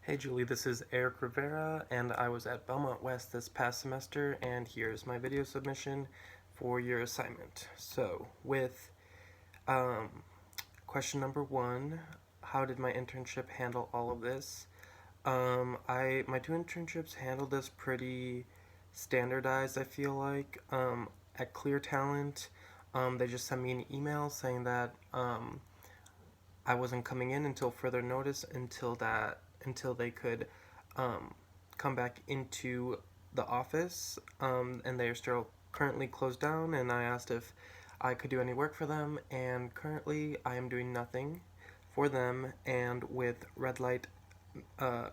Hey Julie, this is Eric Rivera, and I was at Belmont West this past semester, and here's my video submission for your assignment. So, with um, question number one, how did my internship handle all of this? My two internships handled this pretty standardized. I feel like at Clear Talent, they just sent me an email saying that I wasn't coming in until further notice until they could um, come back into the office, and they are still currently closed down. And I asked if I could do any work for them, and currently I am doing nothing for them. And with Red Light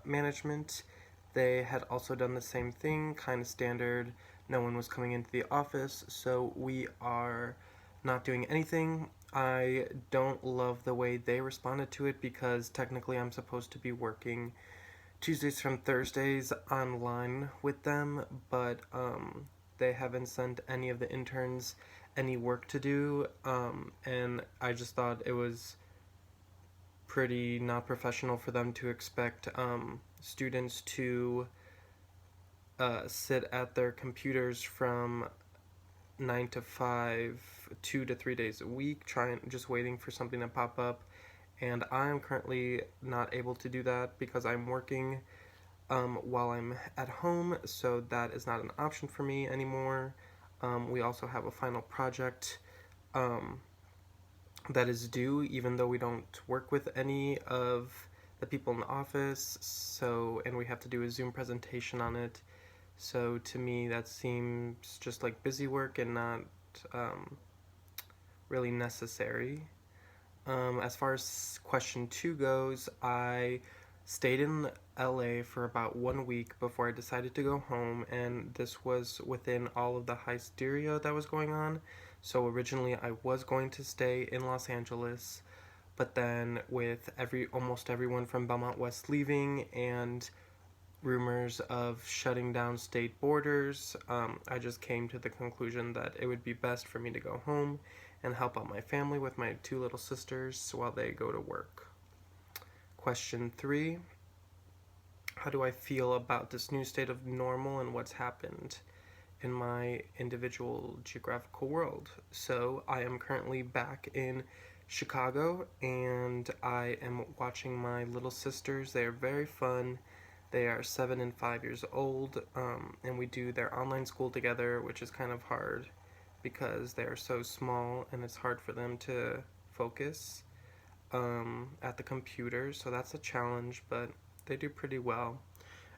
Management, they had also done the same thing, kind of standard. No one was coming into the office, so we are not doing anything. I don't love the way they responded to it because technically I'm supposed to be working Tuesdays from Thursdays online with them, but they haven't sent any of the interns any work to do, and I just thought it was pretty not professional for them to expect students to sit at their computers from 9 to 5, 2 to 3 days a week, just waiting for something to pop up. And I'm currently not able to do that because I'm working while I'm at home, so that is not an option for me anymore. We also have a final project um, that is due, even though we don't work with any of the people in the office. So, and we have to do a Zoom presentation on it. So to me, that seems just like busy work and not um, really necessary. As far as question two goes, I stayed in LA for about 1 week before I decided to go home, and this was within all of the hysteria that was going on. So originally I was going to stay in Los Angeles, but then with almost everyone from Belmont West leaving and rumors of shutting down state borders, I just came to the conclusion that it would be best for me to go home and help out my family with my two little sisters while they go to work. Question three, how do I feel about this new state of normal and what's happened in my individual geographical world? So I am currently back in Chicago, and I am watching my little sisters. They are very fun. They are 7 and 5 years old, and we do their online school together, which is kind of hard because they are so small and it's hard for them to focus at the computer. So that's a challenge, but they do pretty well.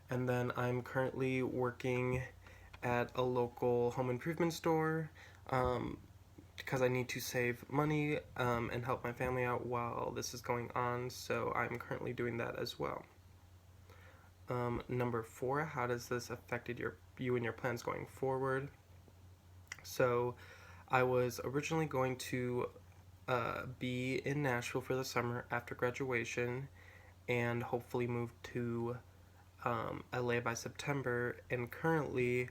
And then I'm currently working at a local home improvement store um, because I need to save money and help my family out while this is going on. So I'm currently doing that as well. Number four, how does this affected you and your plans going forward? So I was originally going to be in Nashville for the summer after graduation and hopefully move to LA by September. And currently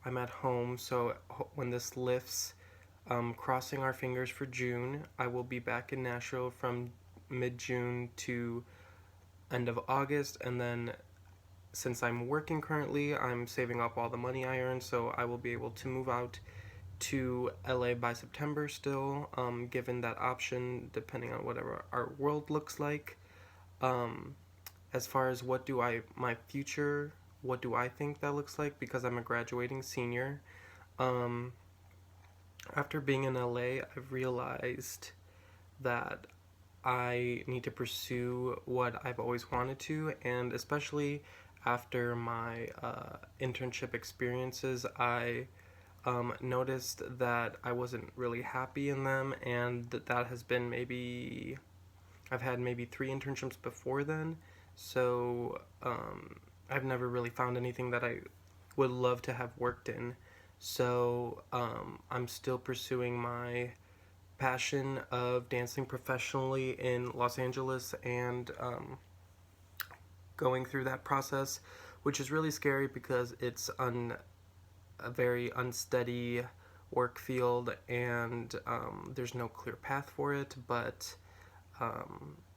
I'm at home, so when this lifts, crossing our fingers for June, I will be back in Nashville from mid-June to end of August. And then since I'm working currently, I'm saving up all the money I earn, so I will be able to move out to LA by September still, given that option, depending on whatever our world looks like. Um, as far as my future, what do I think that looks like, because I'm a graduating senior. Um, After being in LA, I've realized that I need to pursue what I've always wanted to, and especially after my internship experiences, I noticed that I wasn't really happy in them, and that has been I've had maybe 3 internships before then, so I've never really found anything that I would love to have worked in. So I'm still pursuing my passion of dancing professionally in Los Angeles and going through that process, which is really scary because it's a very unsteady work field, and there's no clear path for it, but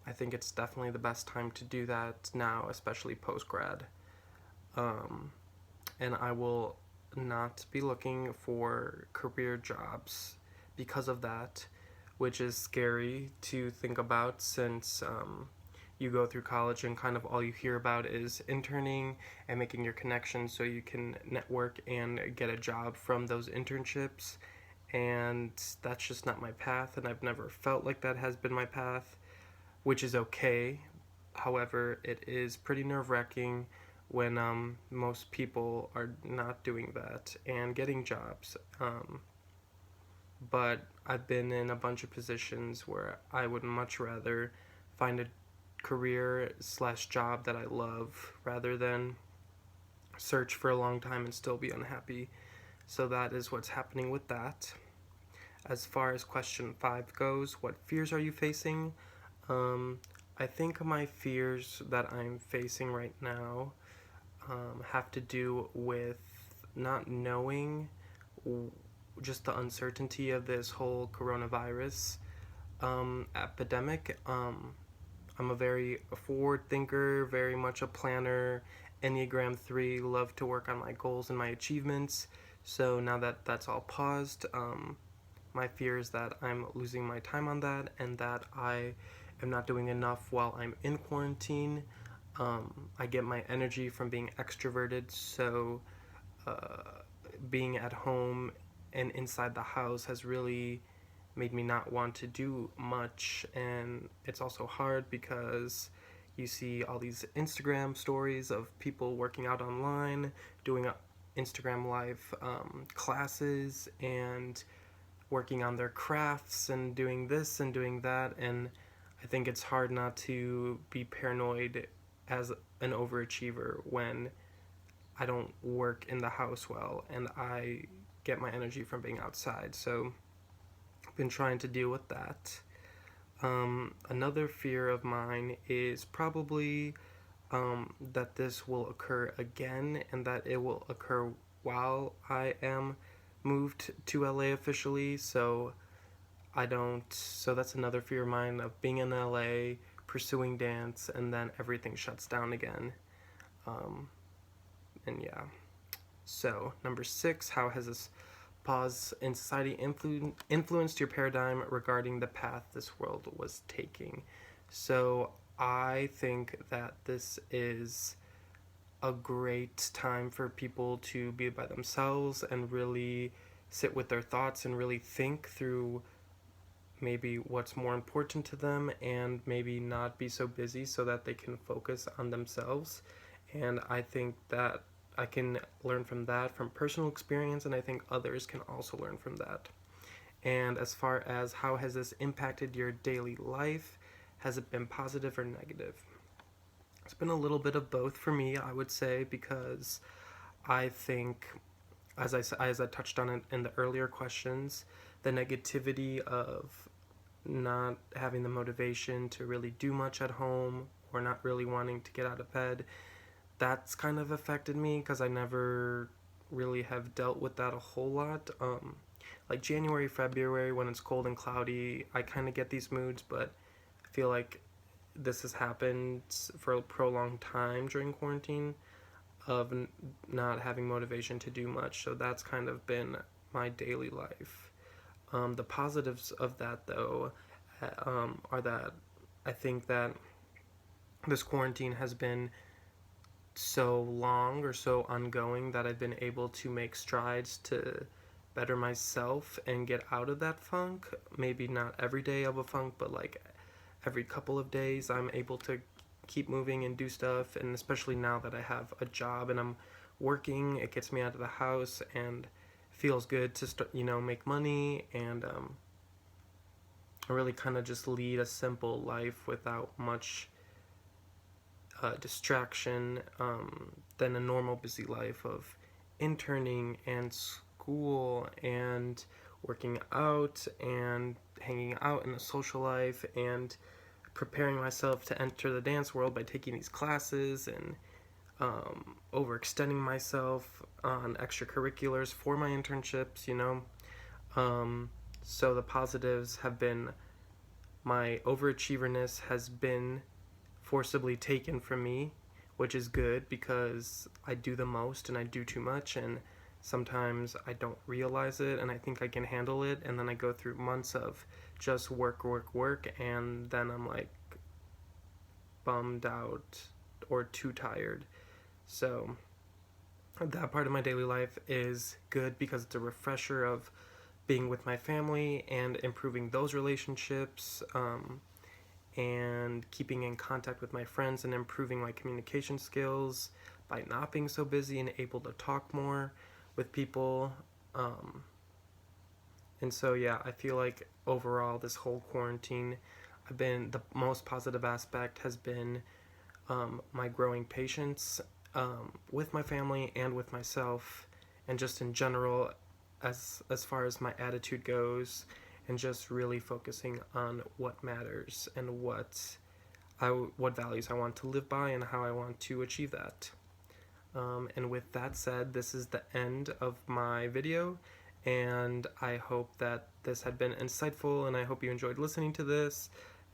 I think it's definitely the best time to do that now, especially post-grad. And I will not be looking for career jobs because of that, which is scary to think about since you go through college and kind of all you hear about is interning and making your connections so you can network and get a job from those internships. And that's just not my path, and I've never felt like that has been my path, which is okay. However, it is pretty nerve wracking when most people are not doing that and getting jobs. But I've been in a bunch of positions where I would much rather find a career slash job that I love rather than search for a long time and still be unhappy. So that is what's happening with that. As far as question 5 goes, what fears are you facing? I think my fears that I'm facing right now have to do with not knowing, just the uncertainty of this whole coronavirus epidemic. I'm a very forward thinker, very much a planner, Enneagram 3, love to work on my goals and my achievements. So now that that's all paused, my fear is that I'm losing my time on that and that I am not doing enough while I'm in quarantine. I get my energy from being extroverted, so being at home and inside the house has really made me not want to do much. And it's also hard because you see all these Instagram stories of people working out online, doing Instagram live classes, and working on their crafts and doing this and doing that. And I think it's hard not to be paranoid as an overachiever when I don't work in the house well and I get my energy from being outside. So I've been trying to deal with that. Another fear of mine is probably that this will occur again and that it will occur while I am moved to LA officially. So that's another fear of mine, of being in LA, pursuing dance, and then everything shuts down again. And yeah. So, number 6, how has this pause in society influenced your paradigm regarding the path this world was taking? So, I think that this is a great time for people to be by themselves and really sit with their thoughts and really think through maybe what's more important to them and maybe not be so busy so that they can focus on themselves. And I think that I can learn from that from personal experience, and I think others can also learn from that. And as far as how has this impacted your daily life, has it been positive or negative? It's been a little bit of both for me, I would say, because I think, as I touched on it in the earlier questions, the negativity of not having the motivation to really do much at home or not really wanting to get out of bed, that's kind of affected me because I never really have dealt with that a whole lot. Like January, February, when it's cold and cloudy, I kind of get these moods, but I feel like this has happened for a prolonged time during quarantine of not having motivation to do much. So that's kind of been my daily life. The positives of that, though, are that I think that this quarantine has been so long or so ongoing that I've been able to make strides to better myself and get out of that funk. Maybe not every day of a funk, but like every couple of days I'm able to keep moving and do stuff. And especially now that I have a job and I'm working, it gets me out of the house and feels good to start, make money and really kind of just lead a simple life without much distraction than a normal busy life of interning and school and working out and hanging out in a social life and preparing myself to enter the dance world by taking these classes and overextending myself on extracurriculars for my internships. So the positives have been my overachieverness has been forcibly taken from me, which is good because I do the most and I do too much, and sometimes I don't realize it and I think I can handle it, and then I go through months of just work, and then I'm like bummed out or too tired. So that part of my daily life is good because it's a refresher of being with my family and improving those relationships, and keeping in contact with my friends and improving my communication skills by not being so busy and able to talk more with people. And so, yeah, I feel like overall, this whole quarantine, I've been the most positive aspect has been my growing patience with my family and with myself, and just in general, as far as my attitude goes, and just really focusing on what matters and what values I want to live by and how I want to achieve that. And with that said, this is the end of my video, and I hope that this had been insightful, and I hope you enjoyed listening to this.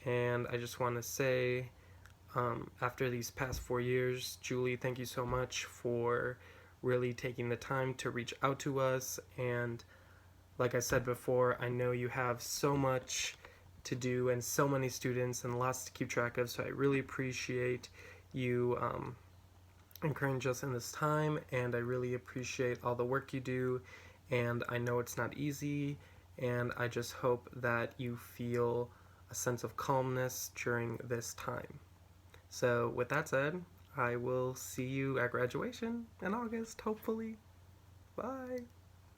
And I just want to say, after these past 4 years, Julie, thank you so much for really taking the time to reach out to us. And like I said before, I know you have so much to do and so many students and lots to keep track of, so I really appreciate you encourage us in this time, and I really appreciate all the work you do, and I know it's not easy, and I just hope that you feel a sense of calmness during this time. So with that said, I will see you at graduation in August, hopefully. Bye!